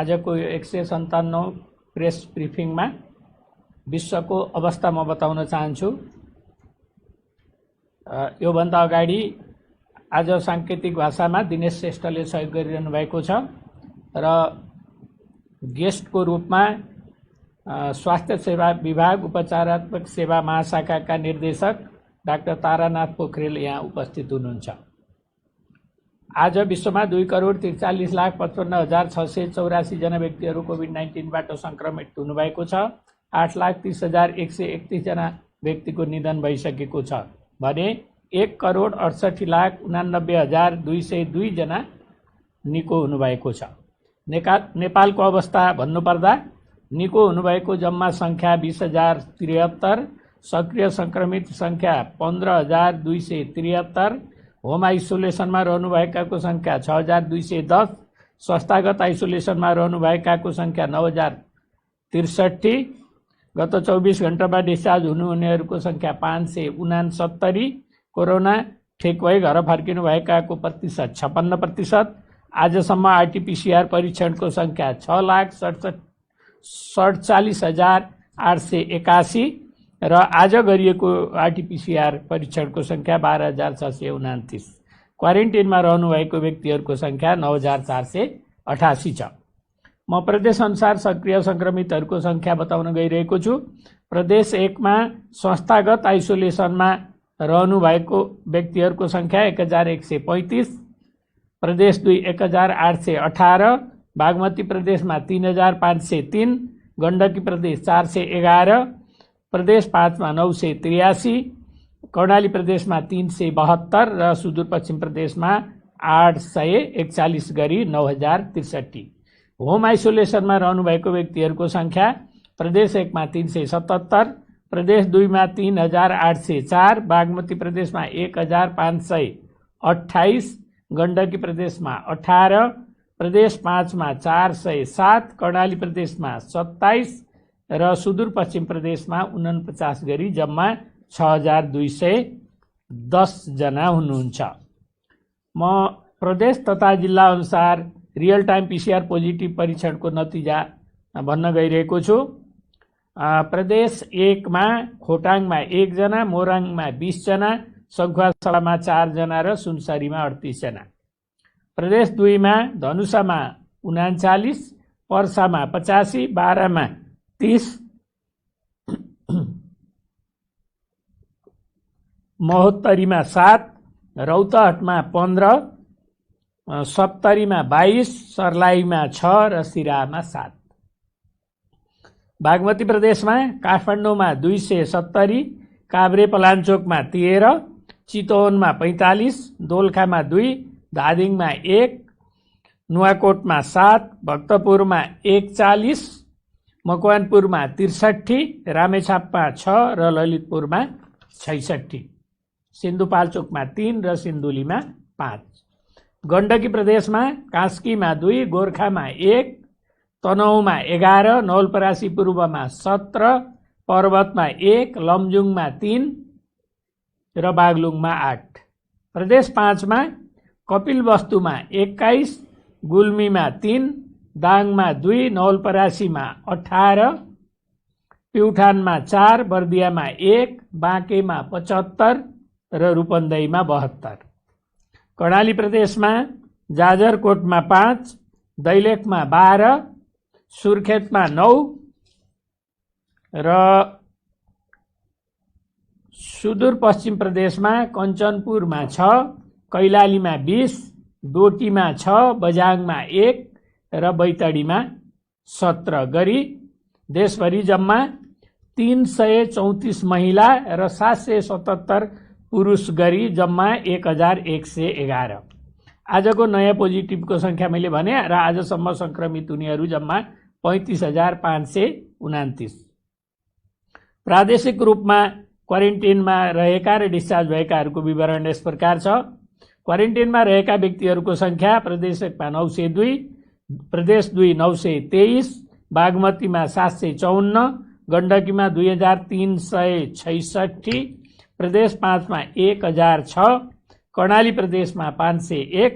आजको 157 प्रेस ब्रिफिङमा विश्वको अवस्था म बताउन चाहन्छु। योभन्दा अगाडि आज साङ्केतिक भाषामा दिनेश श्रेष्ठले सहयोग गरिरहनु भएको छ र गेस्टको रूपमा स्वास्थ्य सेवा विभाग उपचारात्मक सेवा महाशाखाका निर्देशक डाक्टर तारानाथ पोखरेल यहाँ उपस्थित हुनुहुन्छ। आज विश्वमा 2,43,55,684 जना व्यक्तिहरू कोभिड-19बाट सङ्क्रमित हुनुभएको छ। 8,30,131 जना व्यक्तिको निधन भइसकेको छ भने 1,68,89,202 जना निको हुनुभएको छ। नेपालको अवस्था भन्नुपर्दा निको हुनुभएको जम्मा सङ्ख्या 20,073, सक्रिय सङ्क्रमित सङ्ख्या 15,273, होम आइसोलेसनमा रहनुभएकाको सङ्ख्या 6,210, संस्थागत आइसोलेसनमा रहनुभएकाको सङ्ख्या 9,063, गत 24 घण्टामा डिस्चार्ज हुनुहुनेहरूको सङ्ख्या 569, कोरोना ठिक भई घर फर्किनु भएकाको प्रतिशत 56%, आजसम्म आरटीपीसीआर परीक्षणको सङ्ख्या 6,47,881 र आज गरिएको आरटीपीसीआर परीक्षणको सङ्ख्या 12,629। क्वारेन्टिनमा रहनुभएको व्यक्तिहरूको सङ्ख्या 9,488 छ। म प्रदेशअनुसार सक्रिय सङ्क्रमितहरूको सङ्ख्या बताउन गइरहेको छु। प्रदेश 1 मा संस्थागत आइसोलेसनमा रहनुभएको व्यक्तिहरूको सङ्ख्या 1,135, प्रदेश 2 1,818, बागमती प्रदेशमा 3,503, गण्डकी प्रदेश 411, प्रदेश 5 मा 983, कर्णाली प्रदेशमा 372 र सुदूरपश्चिम प्रदेशमा 841 गरी 9,063। होम आइसोलेसनमा रहनुभएको व्यक्तिहरूको सङ्ख्या प्रदेश 1 मा 377, प्रदेश 2 मा 3,804, बागमती प्रदेशमा 1,528, गण्डकी प्रदेशमा 18, प्रदेश 5 मा 407, कर्णाली प्रदेशमा 27 र सुदूरपश्चिम प्रदेशमा 49 गरी जम्मा 6,210 जना हुनुहुन्छ। म प्रदेश तथा जिल्ला अनुसार रियल टाइम पीसीआर पोजिटिभ परीक्षणको नतिजा भन्न गइरहेको छु। प्रदेश 1 मा खोटाङमा 1 जना, मोरङमा 20 जना, सङ्खुवासभामा 4 जना र सुनसरीमा 38 जना। प्रदेश 2 मा धनुषामा 39, पर्सामा 85, बारामा 30, महोत्तरीमा 7, रौतहटमा 15, सप्तरीमा 22, सर्लाहीमा 6 र सिराहामा 7। बागमती प्रदेशमा काठमाडौँमा 270, काभ्रे पलाञ्चोकमा 13, चितवनमा 45, दोलखामा 2, धादिङमा 1, नुवाकोटमा 7, भक्तपुरमा 41, मकवानपुरमा 63, रामेछापमा 6 र ललितपुरमा 66, सिन्धुपाल्चोकमा 3 र सिन्धुलीमा 5। गण्डकी प्रदेशमा कास्कीमा 2, गोर्खामा 1, तनहुँमा 11, नवलपरासी पूर्वमा 17, पर्वतमा 1, लमजुङमा 3 र बागलुङमा 8। प्रदेश 5 मा कपिलवस्तुमा 21, गुल्मीमा 3, दाङमा 2, नवलपरासीमा 18, प्युठानमा 4, बर्दियामा 1, बाँकेमा 75 र रूपन्देहीमा 72। कर्णाली प्रदेशमा जाजरकोटमा 5, दैलेखमा 12, सुर्खेतमा 9 र सुदूरपश्चिम प्रदेशमा कञ्चनपुरमा 6, कैलालीमा 20, डोटीमा 6, बझाङमा 1 र बैतडीमा 17 गरी देशभरि जम्मा 334 महिला र 777 पुरुष गरी जम्मा 1,111। आजको नयाँ पोजिटिभको सङ्ख्या मैले भने र आजसम्म सङ्क्रमित हुनेहरू जम्मा 35,529। प्रादेशिक रूपमा क्वारेन्टिनमा रहेका र डिस्चार्ज भएकाहरूको विवरण यस प्रकार छ। क्वारेन्टिनमा रहेका व्यक्तिहरूको सङ्ख्या प्रदेश 1 मा 902, प्रदेश 2 923, बागमतीमा 754, गण्डकीमा 2,366, प्रदेश 5 मा 1,006, कर्णाली प्रदेशमा 501,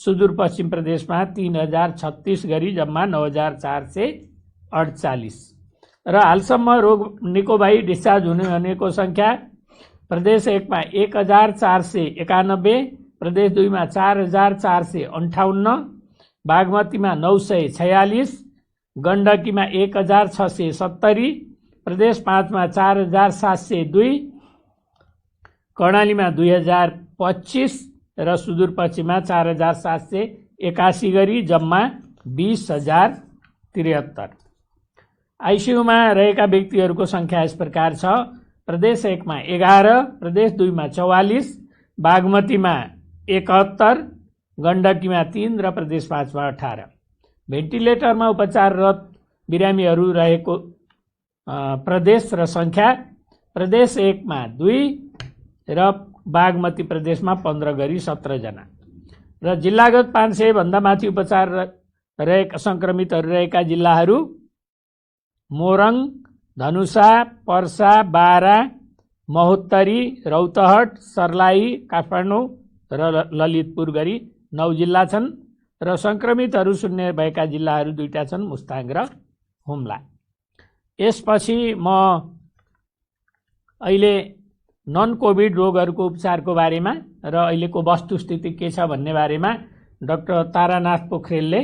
सुदूरपश्चिम प्रदेशमा 3036 गरी जम्मा 9448। र हालसम्म रोग निको भई डिस्चार्ज हुनेको सङ्ख्या प्रदेश 1 मा 1491, प्रदेश 2 मा 4458, बागमतीमा 946, गण्डकीमा 1670, प्रदेश 5 मा 4702, कर्णालीमा 2025 र सुदूरपश्चिममा 4781 गरी जम्मा 20,073। आइसियुमा रहेका व्यक्तिहरूको सङ्ख्या यस प्रकार छ। प्रदेश 1 मा 11, प्रदेश 2 मा 44, बागमतीमा 71, गण्डकीमा 3 र प्रदेश 5 मा 18। भेन्टिलेटरमा उपचाररत बिरामीहरू रहेको प्रदेश र सङ्ख्या प्रदेश 1 मा 2 र बागमती प्रदेशमा 15 गरी 17 जना। र जिल्लागत 500 भन्दा माथि उपचार रहेका सङ्क्रमितहरू रहेका जिल्लाहरू मोरङ, धनुषा, पर्सा, बारा, महोत्तरी, रौतहट, सर्लाही, काठमाडौँ र ललितपुर गरी 9 जिल्ला छन्। र सङ्क्रमितहरू शून्य भएका जिल्लाहरू 2टा छन्, मुस्ताङ र हुम्ला। यसपछि म अहिले नन कोभिड रोगहरूको उपचारको बारेमा र अहिलेको वस्तुस्थिति के छ भन्ने बारेमा डाक्टर तारानाथ पोखरेलले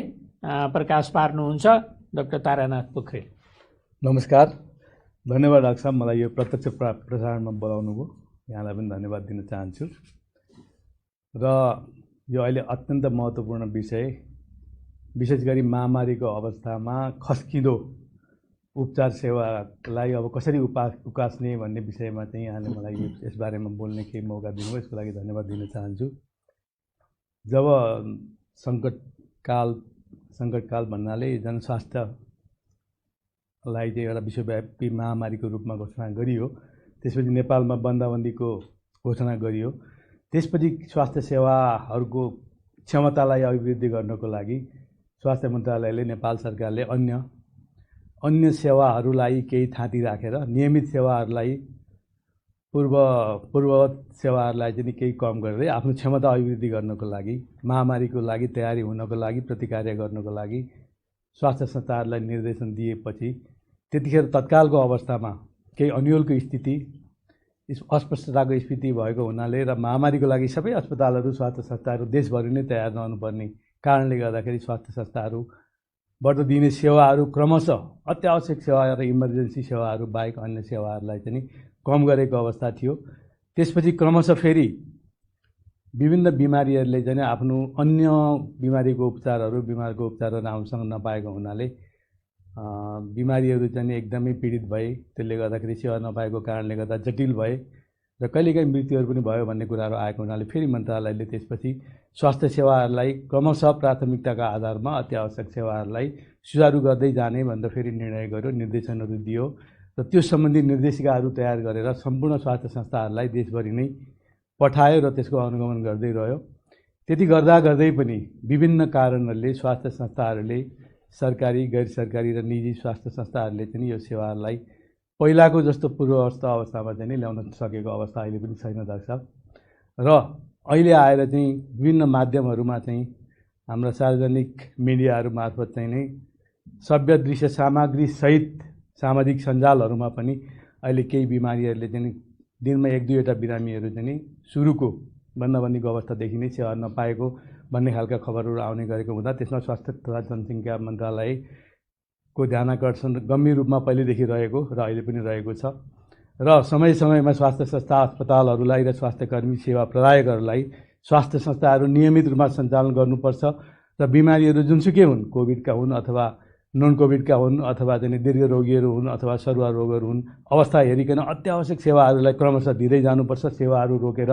प्रकाश पार्नुहुन्छ। डाक्टर तारानाथ पोखरेल। नमस्कार, धन्यवाद डाक्टर साहब, मलाई यो प्रत्यक्ष प्रसारणमा बोलाउनु भयो। यहाँलाई पनि धन्यवाद दिन चाहन्छु। र यो अहिले अत्यन्त महत्त्वपूर्ण विषय, विशेष गरी महामारीको अवस्थामा खस्किँदो उपचार सेवालाई अब कसरी उकास्ने भन्ने विषयमा चाहिँ यहाँले मलाई यसबारेमा बोल्ने केही मौका दिनुभयो, यसको लागि धन्यवाद दिन चाहन्छु। जब सङ्कटकाल भन्नाले जनस्वास्थ्यलाई चाहिँ एउटा विश्वव्यापी महामारीको रूपमा घोषणा गरियो, त्यसपछि नेपालमा बन्दाबन्दीको घोषणा गरियो, त्यसपछि स्वास्थ्य सेवाहरूको क्षमतालाई अभिवृद्धि गर्नको लागि स्वास्थ्य मन्त्रालयले, नेपाल सरकारले अन्य सेवाहरूलाई केही थाँती राखेर नियमित सेवाहरूलाई पूर्ववत सेवाहरूलाई चाहिँ केही कम गरेर आफ्नो क्षमता अभिवृद्धि गर्नको लागि, महामारीको लागि तयारी हुनको लागि, प्रतिकार गर्नको लागि स्वास्थ्य संस्थाहरूलाई निर्देशन दिएपछि त्यतिखेर तत्कालको अवस्थामा केही अन्यलको स्थिति, अस्पष्टताको स्थिति भएको हुनाले र महामारीको लागि सबै अस्पतालहरू, स्वास्थ्य संस्थाहरू देशभरि नै तयार रहनुपर्ने कारणले गर्दाखेरि स्वास्थ्य संस्थाहरू बाट दिने सेवाहरू क्रमशः अत्यावश्यक सेवा र इमर्जेन्सी सेवाहरू बाहेक अन्य सेवाहरूलाई चाहिँ कम गरेको अवस्था थियो। त्यसपछि क्रमशः फेरि विभिन्न बिमारीहरूले चाहिँ आफ्नो अन्य बिमारीको उपचारहरू राम्रोसँग नपाएको हुनाले बिमारीहरू चाहिँ एकदमै पीडित भए। त्यसले गर्दाखेरि सेवा नपाएको कारणले गर्दा जटिल भए र कहिलेकाहीँ मृत्युहरू पनि भयो भन्ने कुराहरू आएको हुनाले फेरि मन्त्रालयले त्यसपछि स्वास्थ्य सेवाहरूलाई क्रमशः प्राथमिकताका आधारमा अत्यावश्यक सेवाहरूलाई सुचारू गर्दै जाने भनेर फेरि निर्णय गर्यो, निर्देशनहरू दियो र त्यो सम्बन्धी निर्देशिकाहरू तयार गरेर सम्पूर्ण स्वास्थ्य संस्थाहरूलाई देशभरि नै पठायो र त्यसको अनुगमन गर्दै रह्यो। त्यति गर्दै पनि विभिन्न कारणहरूले स्वास्थ्य संस्थाहरूले, सरकारी, गैर सरकारी र निजी स्वास्थ्य संस्थाहरूले चाहिँ यो सेवाहरूलाई पहिलाको जस्तो पूर्वावस्था अवस्थामा चाहिँ ल्याउन सकेको अवस्था अहिले पनि छैन डाक्टर साहब। र अहिले आएर चाहिँ विभिन्न माध्यमहरूमा चाहिँ हाम्रा सार्वजनिक मिडियाहरू मार्फत चाहिँ नै सभ्य दृश्य सामग्री सहित सामाजिक सञ्जालहरूमा पनि अहिले केही बिमारीहरूले चाहिँ दिनमा 1-2वटा बिरामीहरू चाहिँ सुरुको बन्दाबन्दीको अवस्थादेखि नै सेवा नपाएको भन्ने खालका खबरहरू आउने गरेको हुँदा त्यसमा स्वास्थ्य तथा जनसङ्ख्या मन्त्रालयको ध्यानाकर्षण गम्भीर रूपमा पहिलेदेखि रहेको र अहिले पनि रहेको छ र समय समयमा स्वास्थ्य संस्था, अस्पतालहरूलाई र स्वास्थ्यकर्मी सेवा प्रदायकहरूलाई स्वास्थ्य संस्थाहरू नियमित रूपमा सञ्चालन गर्नुपर्छ र बिमारीहरू जुनसुकै हुन्, कोभिडका हुन् अथवा नन कोभिडका हुन् अथवा चाहिँ दीर्घ रोगीहरू हुन् अथवा सरुवा रोगहरू हुन्, अवस्था हेरिकन अत्यावश्यक सेवाहरूलाई क्रमशः दिँदै जानुपर्छ। सेवाहरू रोकेर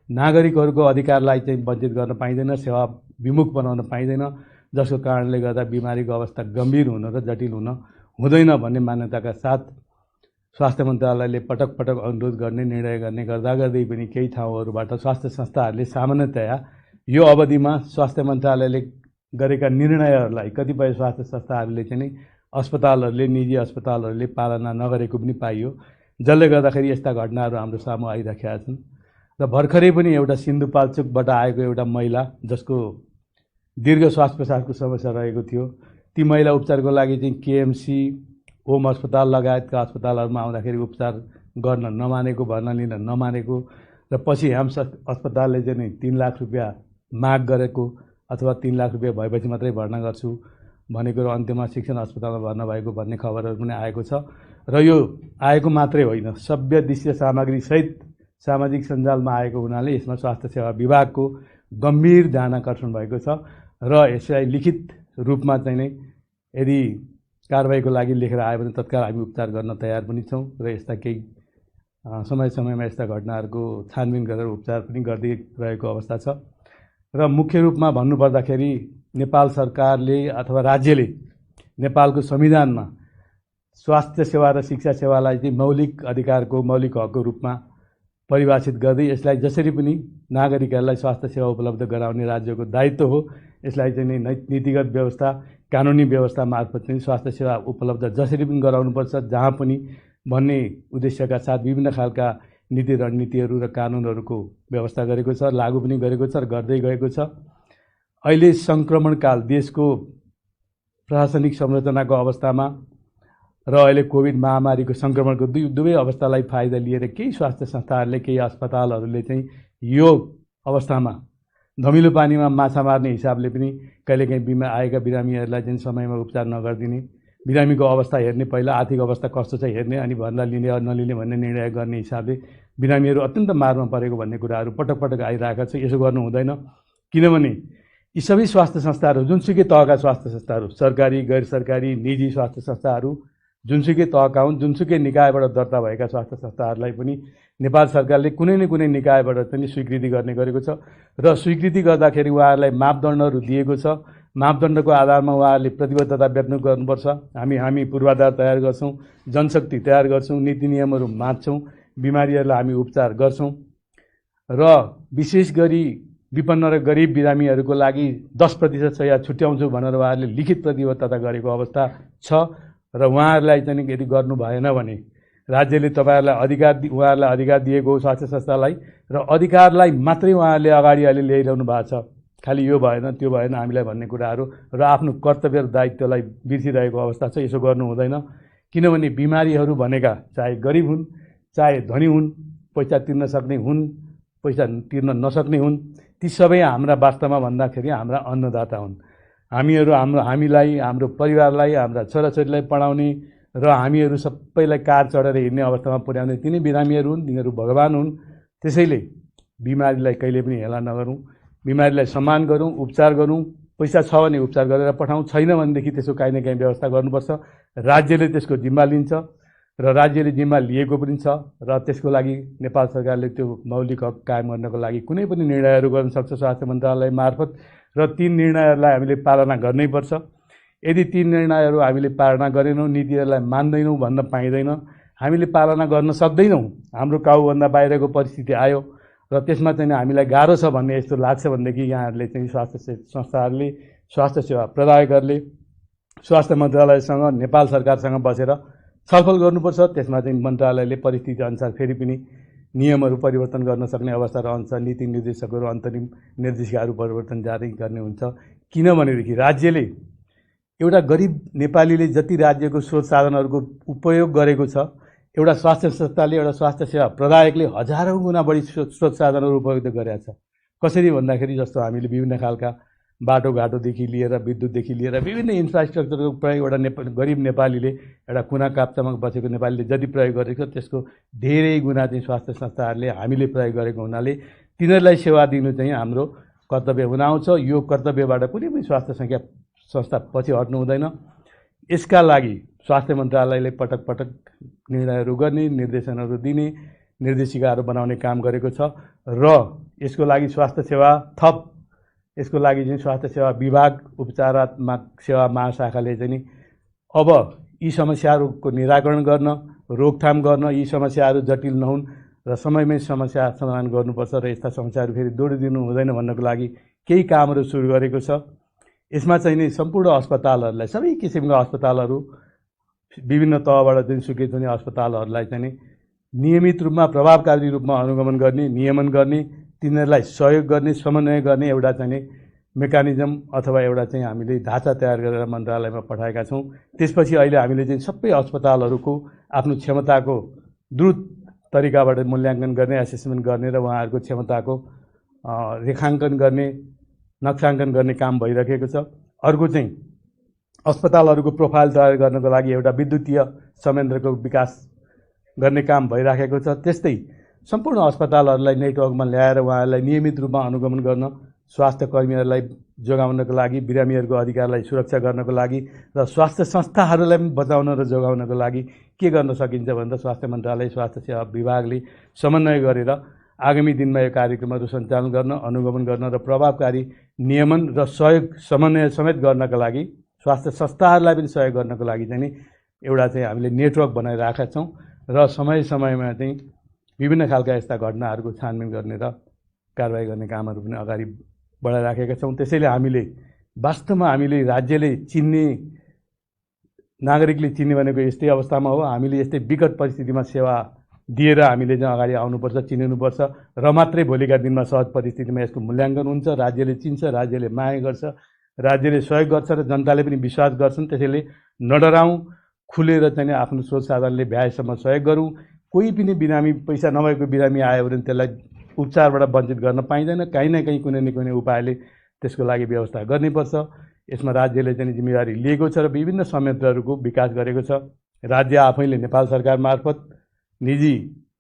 नागरिकहरूको अधिकारलाई चाहिँ वञ्चित गर्न पाइँदैन, सेवा विमुख बनाउन पाइँदैन, जसको कारणले गर्दा बिमारीको अवस्था गम्भीर हुन र जटिल हुँदैन भन्ने मान्यताका साथ स्वास्थ्य मन्त्रालयले पटक पटक अनुरोध गर्ने, निर्णय गर्ने गर्दै पनि केही ठाउँहरूबाट स्वास्थ्य संस्थाहरूले सामान्यतया यो अवधिमा स्वास्थ्य मन्त्रालयले गरेका निर्णयहरूलाई कतिपय स्वास्थ्य संस्थाहरूले चाहिँ अस्पतालहरूले, निजी अस्पतालहरूले पालना नगरेको पनि पाइयो, जसले गर्दाखेरि यस्ता घटनाहरू हाम्रो सामु आइरहेका छन्। र भर्खरै पनि एउटा सिन्धुपाल्चोकबाट आएको एउटा महिला, जसको दीर्घ श्वास प्रश्वासको समस्या रहेको थियो। ती महिला उपचारको लागि चाहिँ केएमसी, ओम अस्पताल लगायतका अस्पतालहरूमा आउँदाखेरि उपचार गर्न नमानेको, भर्ना लिन नमानेको र पछि ह्याम्स अस्पतालले चाहिँ 3 लाख रुपियाँ माग गरेको अथवा 3 लाख रुपियाँ भएपछि मात्रै भर्ना गर्छु भनेको र अन्त्यमा शिक्षण अस्पतालमा भर्ना भएको भन्ने खबरहरू पनि आएको छ। र यो आएको मात्रै होइन, सभ्य दृश्य सामग्रीसहित सामाजिक सञ्जालमा आएको हुनाले यसमा स्वास्थ्य सेवा विभागको गम्भीर ध्यान आकर्षण भएको छ र यसलाई लिखित रूपमा चाहिँ नै यदि कारबाहीको लागि लेखेर आयो भने तत्काल हामी उपचार गर्न तयार पनि छौँ र यस्ता केही समय समयमा यस्ता घटनाहरूको छानबिन गरेर उपचार पनि गर्दै रहेको अवस्था छ। र मुख्य रूपमा भन्नुपर्दाखेरि नेपाल सरकारले अथवा राज्यले नेपालको संविधानमा स्वास्थ्य सेवा र शिक्षा सेवालाई चाहिँ मौलिक अधिकारको, मौलिक हकको रूपमा परिभाषित गर्दै यसलाई जसरी पनि नागरिकहरूलाई स्वास्थ्य सेवा उपलब्ध गराउने राज्यको दायित्व हो। यसलाई चाहिँ नीतिगत व्यवस्था, कानुनी व्यवस्था मार्फत चाहिँ स्वास्थ्य सेवा उपलब्ध जसरी पनि गराउनुपर्छ, जहाँ पनि भन्ने उद्देश्यका साथ विभिन्न खालका नीति रणनीतिहरू र कानुनहरूको व्यवस्था गरेको छ, लागू पनि गरेको छ र गर्दै गएको छ। अहिले सङ्क्रमणकाल देशको प्रशासनिक संरचनाको अवस्थामा र अहिले कोभिड महामारीको सङ्क्रमणको दुवै अवस्थालाई फाइदा लिएर केही स्वास्थ्य संस्थाहरूले, केही अस्पतालहरूले चाहिँ यो अवस्थामा धमिलो पानीमा माछा मार्ने हिसाबले पनि कहिलेकाहीँ आएका बिरामीहरूलाई चाहिँ समयमा उपचार नगरिदिने, बिरामीको अवस्था हेर्ने, पहिला आर्थिक अवस्था कस्तो छ हेर्ने अनि भन्दा लिने नलिने भन्ने निर्णय गर्ने हिसाबले बिरामीहरू अत्यन्त मारमा परेको भन्ने कुराहरू पटक पटक आइरहेका छ। यसो गर्नु हुँदैन, किनभने यी सबै स्वास्थ्य संस्थाहरू, जुनसुकै तहका स्वास्थ्य संस्थाहरू, सरकारी, गैर सरकारी, निजी स्वास्थ्य संस्थाहरू जुनसुकै तहका हुन्, जुनसुकै निकायबाट दर्ता भएका स्वास्थ्य संस्थाहरूलाई पनि नेपाल सरकारले कुनै न कुनै निकायबाट पनि स्वीकृति गर्ने गरेको छ र स्वीकृति गर्दाखेरि उहाँहरूलाई मापदण्डहरू दिएको छ। मापदण्डको आधारमा उहाँहरूले प्रतिबद्धता व्यक्त गर्नुपर्छ। हामी पूर्वाधार तयार गर्छौँ, जनशक्ति तयार गर्छौँ, नीति नियमहरू मान्छौँ, बिमारीहरूलाई हामी उपचार गर्छौँ र विशेष गरी विपन्न र गरिब बिरामीहरूको लागि 10% शैय्या छुट्याउँछु भनेर उहाँहरूले लिखित प्रतिबद्धता गरेको अवस्था छ र उहाँहरूलाई चाहिँ यदि गर्नु भएन भने राज्यले उहाँहरूलाई अधिकार दिएको हो स्वास्थ्य संस्थालाई र अधिकारलाई मात्रै उहाँहरूले अगाडि अहिले ल्याइरहनु भएको छ। खालि यो भएन त्यो भएन हामीलाई भन्ने कुराहरू र आफ्नो कर्तव्य र दायित्वलाई बिर्सिरहेको अवस्था छ। यसो गर्नु हुँदैन, किनभने बिमारीहरू भनेका चाहे गरिब हुन्, चाहे धनी हुन्, पैसा तिर्न सक्ने हुन्, पैसा तिर्न नसक्ने हुन्, ती सबै हाम्रा वास्तवमा भन्दाखेरि हाम्रा अन्नदाता हुन्। हामीलाई, हाम्रो परिवारलाई, हाम्रा छोराछोरीलाई पढाउने र हामीहरू सबैलाई कार चढेर हिँड्ने अवस्थामा पुर्याउने तिनै बिरामीहरू हुन्, तिनीहरू भगवान हुन्। त्यसैले बिमारीलाई कहिले पनि हेला नगरौँ, बिमारीलाई सम्मान गरौँ, उपचार गरौँ। पैसा छ भने उपचार गरेर पठाउँ, छैन भनेदेखि त्यसको काहीँ न काहीँ व्यवस्था गर्नुपर्छ। राज्यले त्यसको जिम्मा लिन्छ र राज्यले जिम्मा लिएको पनि छ र त्यसको लागि नेपाल सरकारले त्यो मौलिक हक कायम गर्नको लागि कुनै पनि निर्णयहरू गर्न सक्छ स्वास्थ्य मन्त्रालय मार्फत र ती निर्णयहरूलाई हामीले पालना गर्नैपर्छ। यदि ती निर्णयहरू हामीले पालना गरेनौँ, नीतिहरूलाई मान्दैनौँ भन्न पाइँदैन। हामीले पालना गर्न सक्दैनौँ, हाम्रो काबुभन्दा बाहिरको परिस्थिति आयो र त्यसमा चाहिँ हामीलाई गाह्रो छ भन्ने यस्तो लाग्छ भनेदेखि यहाँहरूले चाहिँ स्वास्थ्य संस्थाहरूले, स्वास्थ्य सेवा प्रदायकहरूले स्वास्थ्य मन्त्रालयसँग, नेपाल सरकारसँग बसेर छलफल गर्नुपर्छ। त्यसमा चाहिँ मन्त्रालयले परिस्थिति अनुसार फेरि पनि नियमहरू परिवर्तन गर्न सक्ने अवस्था रहन्छ, नीति निर्देशकहरू, अन्तरिम निर्देशिकाहरू परिवर्तन जारी गर्ने हुन्छ। किनभनेदेखि राज्यले एउटा गरिब नेपालीले जति राज्यको स्रोत साधनहरूको उपयोग गरेको छ, एउटा स्वास्थ्य संस्थाले, एउटा स्वास्थ्य सेवा प्रदायकले हजारौँ गुणा बढी स्रोत साधनहरू उपयोग गरेको छ। कसरी भन्दाखेरि जस्तो हामीले विभिन्न खालका बाटोघाटोदेखि लिएर विद्युतदेखि लिएर विभिन्न इन्फ्रास्ट्रक्चरको प्रयोग एउटा गरिब नेपालीले, एउटा कुना काप्चामा बसेको नेपालीले जति प्रयोग गरेको छ त्यसको धेरै गुणा चाहिँ स्वास्थ्य संस्थाहरूले हामीले प्रयोग गरेको हुनाले तिनीहरूलाई सेवा दिनु चाहिँ हाम्रो कर्तव्य हुन आउँछ। यो कर्तव्यबाट कुनै पनि स्वास्थ्य संस्था पछि हट्नु हुँदैन। यसका लागि स्वास्थ्य मन्त्रालयले पटक पटक निर्णयहरू गर्ने, निर्देशनहरू दिने, निर्देशिकाहरू बनाउने काम गरेको छ र यसको लागि स्वास्थ्य सेवा यसको लागि चाहिँ स्वास्थ्य सेवा विभाग, उपचारात्मक सेवा महाशाखाले चाहिँ अब यी समस्याहरूको निराकरण गर्न, रोकथाम गर्न, यी समस्याहरू जटिल नहुन् र समयमै समस्या समाधान गर्नुपर्छ र यस्ता समस्याहरू फेरि दोहोरिदिनु हुँदैन भन्नको लागि केही कामहरू सुरु गरेको छ। यसमा चाहिँ नि सम्पूर्ण अस्पतालहरूलाई, सबै किसिमका अस्पतालहरू, विभिन्न तहबाट चाहिँ स्वीकृत हुने अस्पतालहरूलाई चाहिँ नि नियमित रूपमा, प्रभावकारी रूपमा अनुगमन गर्ने, नियमन गर्ने, तिनीहरूलाई सहयोग गर्ने, समन्वय गर्ने एउटा चाहिँ मेकानिजम अथवा एउटा चाहिँ हामीले ढाँचा तयार गरेर मन्त्रालयमा पठाएका छौँ। त्यसपछि अहिले हामीले चाहिँ सबै अस्पतालहरूको आफ्नो क्षमताको द्रुत तरिकाबाट मूल्याङ्कन गर्ने, एसेसमेन्ट गर्ने र उहाँहरूको क्षमताको रेखाङ्कन गर्ने, नक्साङ्कन गर्ने काम भइरहेको छ। अर्को चाहिँ अस्पतालहरूको प्रोफाइल तयार गर्नको लागि एउटा विद्युतीय संयन्त्रको विकास गर्ने काम भइराखेको छ। त्यस्तै सम्पूर्ण अस्पतालहरूलाई नेटवर्कमा ल्याएर उहाँहरूलाई नियमित रूपमा अनुगमन गर्न, स्वास्थ्य कर्मीहरूलाई जोगाउनको लागि, बिरामीहरूको अधिकारलाई सुरक्षा गर्नको लागि र स्वास्थ्य संस्थाहरूलाई पनि बचाउन र जोगाउनको लागि के गर्न सकिन्छ भन्दा स्वास्थ्य मन्त्रालय, स्वास्थ्य सेवा विभागले समन्वय गरेर आगामी दिनमा यो कार्यक्रमहरू सञ्चालन गर्न, अनुगमन गर्न र प्रभावकारी नियमन र सहयोग समन्वय समेत गर्नका लागि, स्वास्थ्य संस्थाहरूलाई पनि सहयोग गर्नको लागि चाहिँ नि एउटा चाहिँ हामीले नेटवर्क बनाइरहेका छौँ र समय समयमा चाहिँ विभिन्न खालका यस्ता घटनाहरूको छानबिन गर्ने र कारबाही गर्ने कामहरू पनि अगाडि बढाइराखेका छौँ। त्यसैले हामीले वास्तवमा हामीले राज्यले चिन्ने, नागरिकले चिन्ने भनेको यस्तै अवस्थामा हो। हामीले यस्तै विकट परिस्थितिमा सेवा दिएर हामीले चाहिँ अगाडि आउनुपर्छ, चिनिनुपर्छ र मात्रै भोलिका दिनमा सहज परिस्थितिमा यसको मूल्याङ्कन हुन्छ। राज्यले चिन्छ, राज्यले माया गर्छ, राज्यले सहयोग गर्छ र जनताले पनि विश्वास गर्छन्। त्यसैले नडराउँ, खुलेर चाहिँ आफ्नो स्रोत साधनले भ्याएसम्म सहयोग गरौँ। कोही पनि बिरामी, पैसा नभएको बिरामी आयो भने त्यसलाई उपचारबाट वञ्चित गर्न पाइँदैन। कहीँ न कहीँ कुनै न कुनै उपायले त्यसको लागि व्यवस्था गर्नुपर्छ। यसमा राज्यले चाहिँ जिम्मेवारी लिएको छ र विभिन्न संयन्त्रहरूको विकास गरेको छ। राज्य आफैले नेपाल सरकार मार्फत, निजी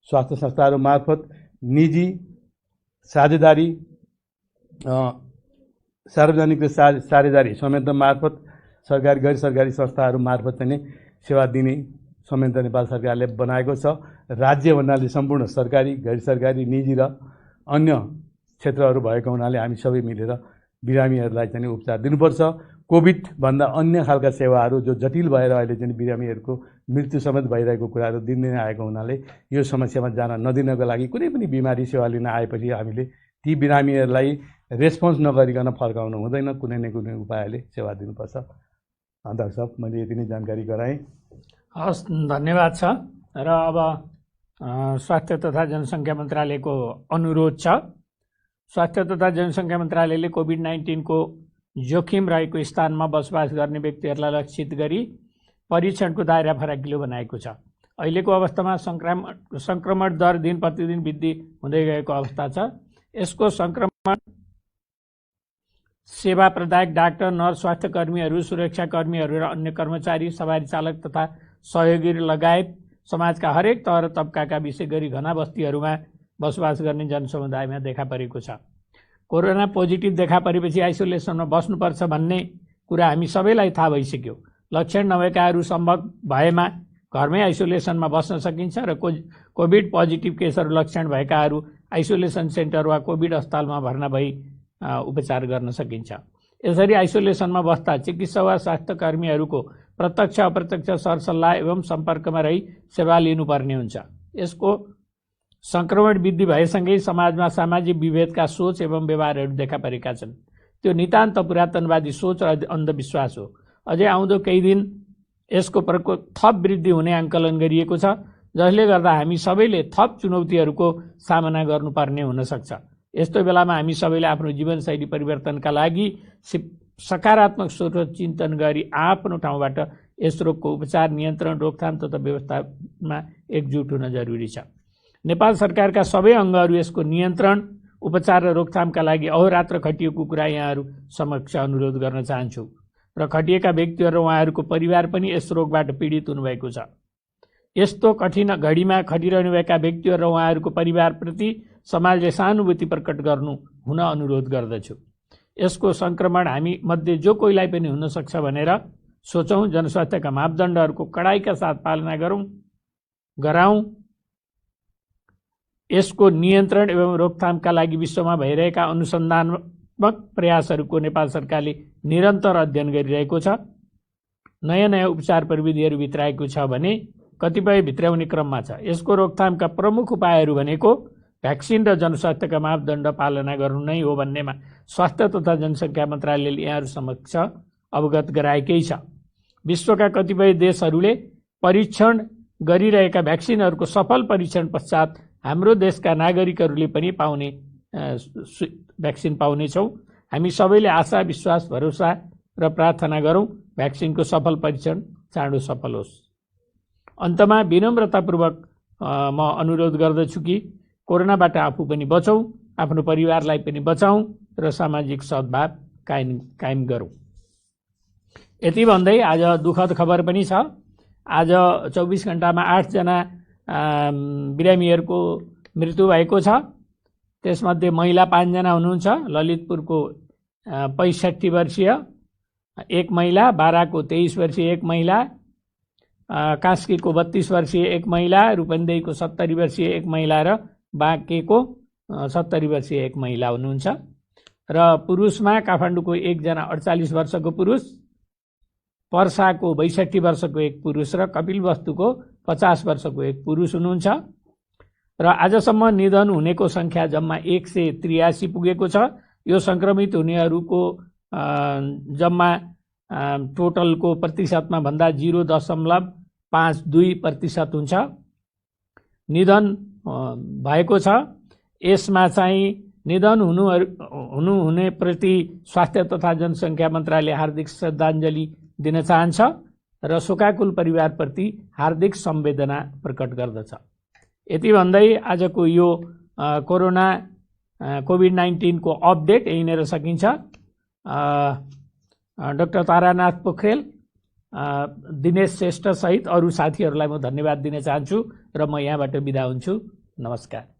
स्वास्थ्य संस्थाहरू मार्फत, निजी साझेदारी, सार्वजनिक र साझेदारी संयन्त्र मार्फत, सरकारी गैर सरकारी संस्थाहरू मार्फत चाहिँ सेवा दिने संयन्त्र नेपाल सरकारले बनाएको छ। राज्य भन्नाले सम्पूर्ण सरकारी, गैर सरकारी, निजी र अन्य क्षेत्रहरू भएको हुनाले हामी सबै मिलेर बिरामीहरूलाई चाहिँ उपचार दिनुपर्छ। कोभिडभन्दा अन्य खालका सेवाहरू जो जटिल भएर अहिले चाहिँ बिरामीहरूको मृत्यु समेत भइरहेको कुराहरू दिनदिनै आएको हुनाले यो समस्यामा जान नदिनको लागि कुनै पनि बिमारी सेवा लिन आएपछि हामीले ती बिरामीहरूलाई रेस्पोन्स नगरिकन फर्काउनु हुँदैन। कुनै न कुनै उपायले सेवा दिनुपर्छ। अध्यक्ष साहब, मैले यति नै जानकारी गराएँ। हस्, धन्यवाद छ। र अब स्वास्थ्य तथा जनसङ्ख्या मन्त्रालयको अनुरोध छ। स्वास्थ्य तथा जनसङ्ख्या मन्त्रालयले कोभिड-19 को जोखिम रहेको स्थानमा बसोबास गर्ने व्यक्तिहरूलाई लक्षित गरी परीक्षणको दायरा फराकिलो बनाएको छ। अहिलेको अवस्थामा सङ्क्रमण दर दिन प्रतिदिन वृद्धि हुँदै गएको अवस्था छ। यसको सङ्क्रमण सेवा प्रदायक डाक्टर, नर्स, स्वास्थ्य कर्मीहरू, सुरक्षाकर्मीहरू र अन्य कर्मचारी, सवारी चालक तथा सहयोगी लगायत समाजका हरेक तह र तबकाका विशेष गरी घना बस्तीहरूमा बसोबास गर्ने जनसमुदायमा देखा परेको छ। कोरोना पोजिटिभ देखा परेपछि आइसोलेसनमा बस्नुपर्छ भन्ने कुरा हामी सबैलाई थाहा भइसक्यो। लक्षण नभएकाहरू सम्भव भएमा घरमै आइसोलेसनमा बस्न सकिन्छ र कोभिड पोजिटिभ केसहरू लक्षण भएकाहरू आइसोलेसन सेन्टर वा कोभिड अस्पतालमा भर्ना भई उपचार गर्न सकिन्छ। यसरी आइसोलेसनमा बस्दा चिकित्सा वा स्वास्थ्य कर्मीहरूको प्रत्यक्ष अप्रत्यक्ष सरसल्लाह एवं सम्पर्कमा रही सेवा लिनुपर्ने हुन्छ। यसको सङ्क्रमण वृद्धि भएसँगै समाजमा सामाजिक विभेदका सोच एवं व्यवहारहरू देखा परेका छन्। त्यो नितान्त पुरातनवादी सोच र अन्धविश्वास हो। अझै आउँदो केही दिन यसको प्रकोप थप वृद्धि हुने आङ्कलन गरिएको छ, जसले गर्दा हामी सबैले थप चुनौतीहरूको सामना गर्नुपर्ने हुनसक्छ। यस्तो बेलामा हामी सबैले आफ्नो जीवनशैली परिवर्तनका लागि सकारात्मक सोच चिन्तन गरी आफ्नो ठाउँबाट यस रोगको उपचार, नियन्त्रण, रोकथाम तथा व्यवस्थापनमा एकजुट हुन जरुरी छ। नेपाल सरकारका सबै अङ्गहरू यसको नियन्त्रण, उपचार र रोकथामका लागि अहोरात्र खटिएको कुरा यहाँहरू समक्ष अनुरोध गर्न चाहन्छु र खटिएका व्यक्तिहरू र उहाँहरूको परिवार पनि यस रोगबाट पीडित हुनुभएको छ। यस्तो कठिन घडीमा खटिरहनुभएका व्यक्तिहरू र उहाँहरूको परिवारप्रति समाजले सहानुभूति प्रकट गर्नु हुन अनुरोध गर्दछु। यसको सङ्क्रमण हामी मध्ये जो कोहीलाई पनि हुन सक्छ भनेर सोचौँ। जनस्वास्थ्यका मापदण्डहरूको कडाइका साथ पालना गराउँ। यसको नियन्त्रण एवं रोकथामका लागि विश्वमा भइरहेका अनुसन्धानत्मक प्रयासहरूको नेपाल सरकारले निरन्तर अध्ययन गरिरहेको छ। नयाँ नयाँ उपचार प्रविधिहरू भित्राएको छ भने कतिपय भित्राउने क्रममा छ। यसको रोकथामका प्रमुख उपायहरू भनेको भ्याक्सिन र जनस्वास्थ्यका मापदण्ड पालना गर्नु नै हो भन्नेमा स्वास्थ्य तथा जनसङ्ख्या मन्त्रालयले यहाँहरू समक्ष अवगत गराएकै छ। विश्वका कतिपय देशहरूले परीक्षण गरिरहेका भ्याक्सिनहरूको सफल परीक्षण पश्चात हाम्रो देशका नागरिकहरूले पनि भ्याक्सिन पाउनेछौँ हामी सबैले आशा, विश्वास, भरोसा र प्रार्थना गरौँ भ्याक्सिनको सफल परीक्षण चाँडो सफल होस्। अन्तमा विनम्रतापूर्वक म अनुरोध गर्दछु कि कोरोनाबाट आफू पनि बचौँ, आफ्नो परिवारलाई पनि बचाउँ र सामाजिक सद्भाव कायम गरौँ। यति भन्दै आज दुःखद खबर पनि छ। आज 24 घण्टामा 8 जना बिरामीहरूको मृत्यु भएको छ। त्यसमध्ये महिला 5 जना हुनुहुन्छ। ललितपुरको 65 वर्षीय एक महिला, बाराको 23 वर्षीय एक महिला, कास्कीको 32 वर्षीय एक महिला, रूपन्देहीको 70 वर्षीय एक महिला र बाँकेको 70 वर्षीय एक महिला हुनुहुन्छ। र पुरुषमा काठमाडौँको एकजना 48 वर्षको पुरुष, पर्साको 62 वर्षको एक पुरुष र कपिलवस्तुको 50 वर्षको एक पुरुष हुनुहुन्छ। र आजसम्म निधन हुनेको सङ्ख्या जम्मा 183 पुगेको छ। यो सङ्क्रमित हुनेहरूको जम्मा टोटलको प्रतिशतमा भन्दा 0.52% हुन्छ निधन भएको छ। यसमा चाहिँ निधन हुनेप्रति स्वास्थ्य तथा जनसङ्ख्या मन्त्रालय हार्दिक श्रद्धाञ्जली दिन चाहन्छ र शोकाकुल परिवारप्रति हार्दिक संवेदना प्रकट गर्दछ। यति भन्दै आजको यो कोभिड-19 को अपडेट यहीँनिर सकिन्छ। डाक्टर तारानाथ पोखरेल, दिनेश श्रेष्ठ सहित अरू साथीहरूलाई म धन्यवाद दिन चाहन्छु र म यहाँबाट बिदा हुन्छु। नमस्कार।